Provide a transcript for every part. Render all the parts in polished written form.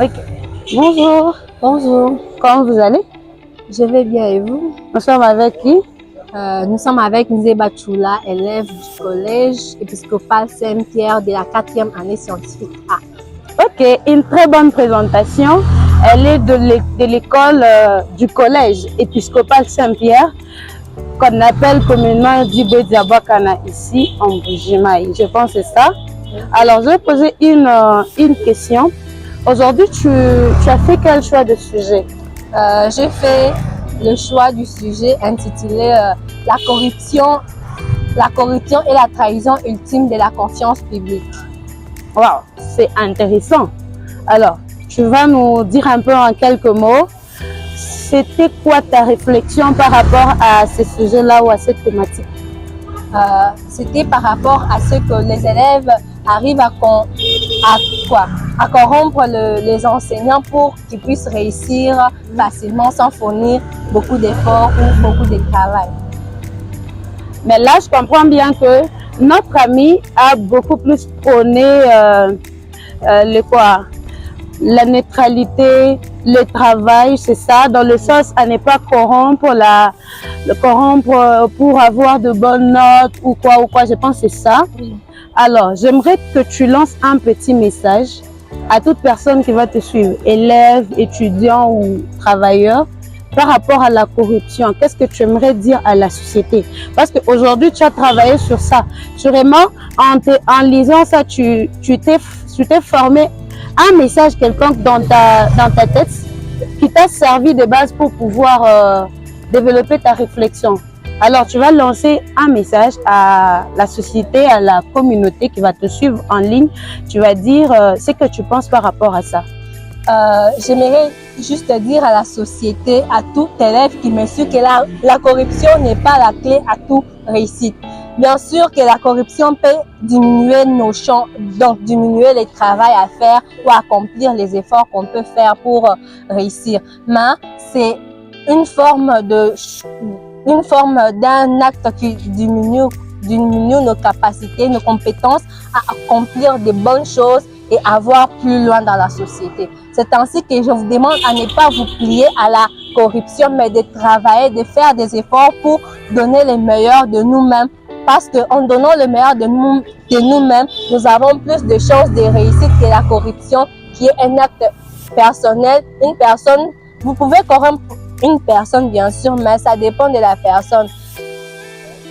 Ok. Bonjour. Bonjour, Comment vous allez? je vais bien et vous? Nous sommes avec qui? Nous sommes avec Nzeba Choula, élève du collège épiscopal Saint-Pierre de la 4e année scientifique A. Ok, une très bonne présentation. Elle est de l'école du collège épiscopal Saint-Pierre, qu'on appelle communément Dibé Diabakana ici en Bujimaï. Je pense que c'est ça. Alors, je vais poser une question. Aujourd'hui, tu as fait quel choix de sujet? J'ai fait le choix du sujet intitulé la corruption et la trahison ultime de la confiance publique. Wow, c'est intéressant. Alors, tu vas nous dire un peu en quelques mots, c'était quoi ta réflexion par rapport à ce sujet-là ou à cette thématique? C'était par rapport à ce que les élèves arrivent à corrompre les enseignants pour qu'ils puissent réussir facilement sans fournir beaucoup d'efforts ou beaucoup de travail. Mais là, je comprends bien que notre ami a beaucoup plus prôné la neutralité, le travail, c'est ça, dans le sens à ne pas corrompre, corrompre pour avoir de bonnes notes ou quoi, je pense que c'est ça. Oui. Alors, j'aimerais que tu lances un petit message à toute personne qui va te suivre, élève, étudiant ou travailleur, par rapport à la corruption. Qu'est-ce que tu aimerais dire à la société? Parce qu'aujourd'hui, tu as travaillé sur ça. Sûrement, en lisant ça, tu t'es formé un message quelconque dans ta tête qui t'a servi de base pour pouvoir développer ta réflexion. Alors, tu vas lancer un message à la société, à la communauté qui va te suivre en ligne. Tu vas dire ce que tu penses par rapport à ça. J'aimerais juste dire à la société, à tout élève qui me suit que la corruption n'est pas la clé à toute réussite. Bien sûr que la corruption peut diminuer nos champs, donc diminuer le travail à faire ou accomplir les efforts qu'on peut faire pour réussir. Mais c'est une forme d'un acte qui diminue nos capacités, nos compétences à accomplir de bonnes choses et à voir plus loin dans la société. C'est ainsi que je vous demande à ne pas vous plier à la corruption, mais de travailler, de faire des efforts pour donner le meilleur de nous-mêmes. Parce qu'en donnant le meilleur de nous-mêmes, nous avons plus de chances de réussite que la corruption, qui est un acte personnel. Une personne, vous pouvez corrompre une personne, bien sûr, mais ça dépend de la personne.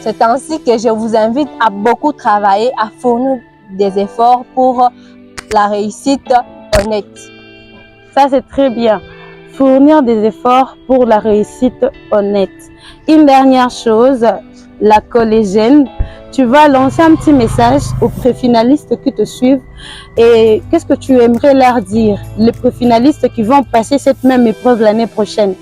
C'est ainsi que je vous invite à beaucoup travailler, à fournir des efforts pour la réussite honnête. Ça, c'est très bien. Fournir des efforts pour la réussite honnête. Une dernière chose, la collégienne, tu vas lancer un petit message aux préfinalistes qui te suivent et qu'est-ce que tu aimerais leur dire, les préfinalistes qui vont passer cette même épreuve l'année prochaine?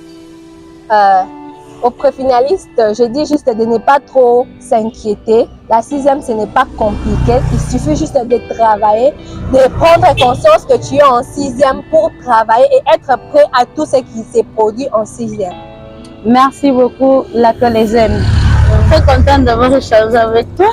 Aux préfinalistes, je dis juste de ne pas trop s'inquiéter. La 6e, ce n'est pas compliqué. Il suffit juste de travailler, de prendre conscience que tu es en 6e pour travailler et être prêt à tout ce qui s'est produit en 6e. Merci beaucoup, la collégienne. Très contente d'avoir échangé avec toi.